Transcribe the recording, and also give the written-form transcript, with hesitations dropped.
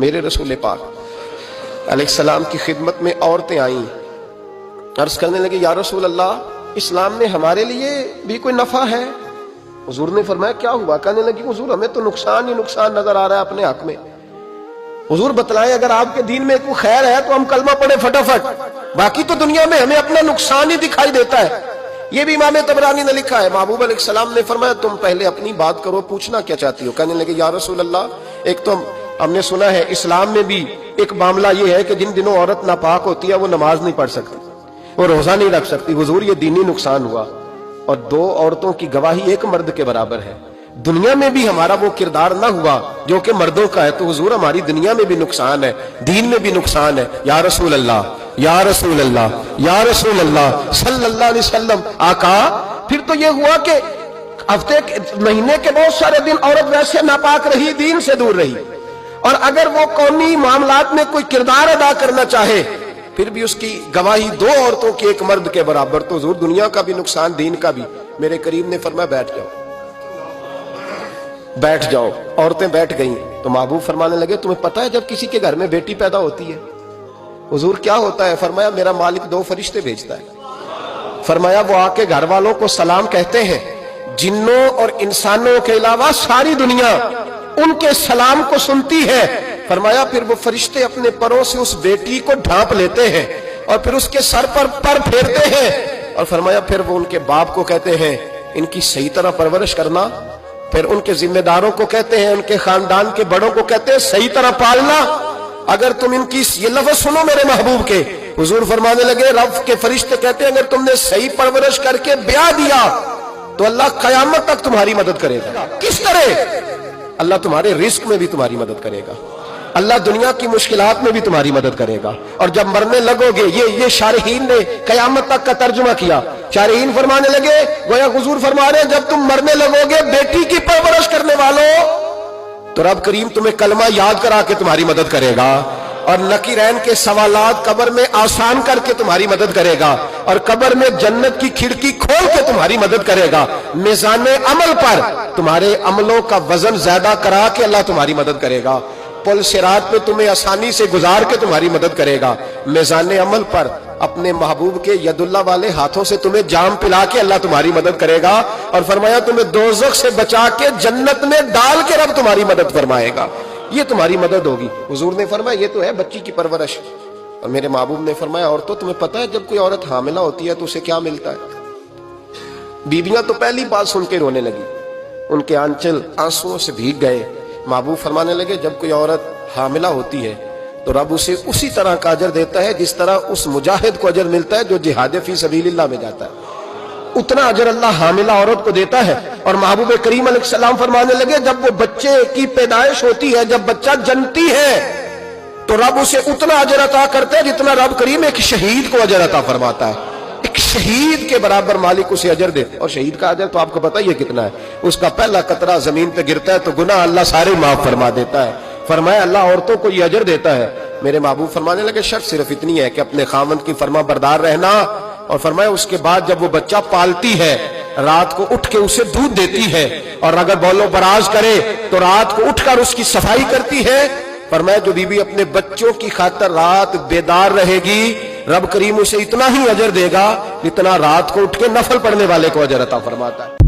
میرے رسول پاک علیہ السلام کی خدمت میں عورتیں آئیں، عرض کرنے لگے یا رسول اللہ اسلام میں ہمارے لیے بھی کوئی نفع ہے؟ حضور نے فرمایا کیا ہوا؟ کہنے لگی حضور ہمیں تو نقصان ہی نقصان نظر آ رہا ہے اپنے حق میں، حضور بتلائیں اگر آپ کے دین میں کوئی خیر ہے تو ہم کلمہ پڑھیں فٹافٹ، باقی تو دنیا میں ہمیں اپنا نقصان ہی دکھائی دیتا ہے۔ یہ بھی امام طبرانی نے لکھا ہے۔ محبوب علیہ السلام نے فرمایا تم پہلے اپنی بات کرو، پوچھنا کیا چاہتی ہو؟ کہنے لگے یا رسول اللہ ایک تو ہم نے سنا ہے اسلام میں بھی ایک معاملہ یہ ہے کہ جن دنوں عورت ناپاک ہوتی ہے وہ نماز نہیں پڑھ سکتی، وہ روزہ نہیں رکھ سکتی۔ حضور یہ دینی نقصان ہوا، اور دو عورتوں کی گواہی ایک مرد کے برابر ہے، دنیا میں بھی ہمارا وہ کردار نہ ہوا جو کہ مردوں کا ہے تو حضور ہماری دنیا میں بھی نقصان ہے، دین میں بھی نقصان ہے۔ یا رسول اللہ یا رسول اللہ یا رسول اللہ صلی اللہ علیہ وسلم آقا پھر تو یہ ہوا کہ ہفتے مہینے کے بہت سارے دن عورت ویسے ناپاک رہی، دین سے دور رہی، اور اگر وہ قومی معاملات میں کوئی کردار ادا کرنا چاہے پھر بھی اس کی گواہی دو عورتوں کے ایک مرد کے برابر، تو حضور دنیا کا بھی نقصان دین کا بھی۔ میرے کریم نے فرمایا بیٹھ جاؤ بیٹھ جاؤ۔ عورتیں بیٹھ گئیں تو محبوب فرمانے لگے تمہیں پتہ ہے جب کسی کے گھر میں بیٹی پیدا ہوتی ہے حضور کیا ہوتا ہے؟ فرمایا میرا مالک دو فرشتے بھیجتا ہے، فرمایا وہ آ کے گھر والوں کو سلام کہتے ہیں، جنوں اور انسانوں کے علاوہ ساری دنیا ان کے سلام کو سنتی ہے۔ فرمایا پھر وہ فرشتے اپنے پروں سے اس بیٹی کو ڈھانپ لیتے ہیں اور پھر اس کے سر پر پر پھیرتے ہیں، اور فرمایا پھر وہ ان کے باپ کو کہتے ہیں ان کی صحیح طرح پرورش کرنا، پھر ان کے ذمہ داروں کو کہتے ہیں، ان کے خاندان کے بڑوں کو کہتے ہیں صحیح طرح پالنا۔ اگر تم ان کی یہ لفظ سنو میرے محبوب کے، حضور فرمانے لگے رب کے فرشتے کہتے ہیں اگر تم نے صحیح پرورش کر کے بیاہ دیا تو اللہ قیامت تک تمہاری مدد کرے گا۔ کس طرح؟ اللہ تمہارے رزق میں بھی تمہاری مدد کرے گا، اللہ دنیا کی مشکلات میں بھی تمہاری مدد کرے گا، اور جب مرنے لگو گے یہ شارحین نے قیامت تک کا ترجمہ کیا۔ شارحین فرمانے لگے گویا حضور فرما رہے ہیں جب تم مرنے لگو گے بیٹی کی پرورش کرنے والوں تو رب کریم تمہیں کلمہ یاد کرا کے تمہاری مدد کرے گا، اور نکیرین کے سوالات قبر میں آسان کر کے تمہاری مدد کرے گا، اور قبر میں جنت کی کھڑکی کھول کے تمہاری مدد کرے گا، میزان عمل پر تمہارے عملوں کا وزن زیادہ کرا کے اللہ تمہاری مدد کرے گا، پل صراط پہ تمہیں آسانی سے گزار کے تمہاری مدد کرے گا، میزان عمل پر اپنے محبوب کے ید اللہ والے ہاتھوں سے تمہیں جام پلا کے اللہ تمہاری مدد کرے گا، اور فرمایا تمہیں دوزخ سے بچا کے جنت میں ڈال کے رب تمہاری مدد فرمائے گا، یہ تمہاری مدد ہوگی۔ حضور نے فرمایا یہ تو ہے بچی کی پرورش، اور میرے محبوب نے فرمایا عورتوں تمہیں پتہ ہے جب کوئی عورت حاملہ ہوتی ہے تو اسے کیا ملتا ہے؟ بیویاں تو پہلی بات سن کے رونے لگی، ان کے آنچل آنسوؤں سے بھیگ گئے۔ محبوب فرمانے لگے جب کوئی عورت حاملہ ہوتی ہے تو رب اسے اسی طرح کا اجر دیتا ہے جس طرح اس مجاہد کو اجر ملتا ہے جو جہاد فی سبیل اللہ میں جاتا ہے، اتنا اجر اللہ حاملہ عورت کو دیتا ہے۔ اور محبوب کریم علیہ السلام فرمانے لگے جب وہ بچے کی پیدائش ہوتی ہے، جب بچہ جنتی ہے تو رب اسے اتنا اجر عطا کرتا ہے جتنا رب کریم ایک شہید کو اجر عطا فرماتا ہے، ایک شہید کے برابر مالک اسے اجر دیتا ہے۔ اور شہید کا اجر تو آپ کو پتہ ہی ہے کتنا ہے، اس کا پہلا قطرہ زمین پہ گرتا ہے تو گناہ اللہ سارے معاف فرما دیتا ہے۔ فرمایا اللہ عورتوں کو یہ اجر دیتا ہے۔ میرے محبوب فرمانے لگے شرط صرف اتنی ہے کہ اپنے خاوند کی فرما بردار رہنا، اور فرمایا اس کے بعد جب وہ بچہ پالتی ہے رات کو اٹھ کے اسے دودھ دیتی ہے، اور اگر بول و براز کرے تو رات کو اٹھ کر اس کی صفائی کرتی ہے۔ فرمایا جو بی بی اپنے بچوں کی خاطر رات بیدار رہے گی رب کریم اسے اتنا ہی اجر دے گا جتنا رات کو اٹھ کے نفل پڑھنے والے کو اجر عطا فرماتا ہے۔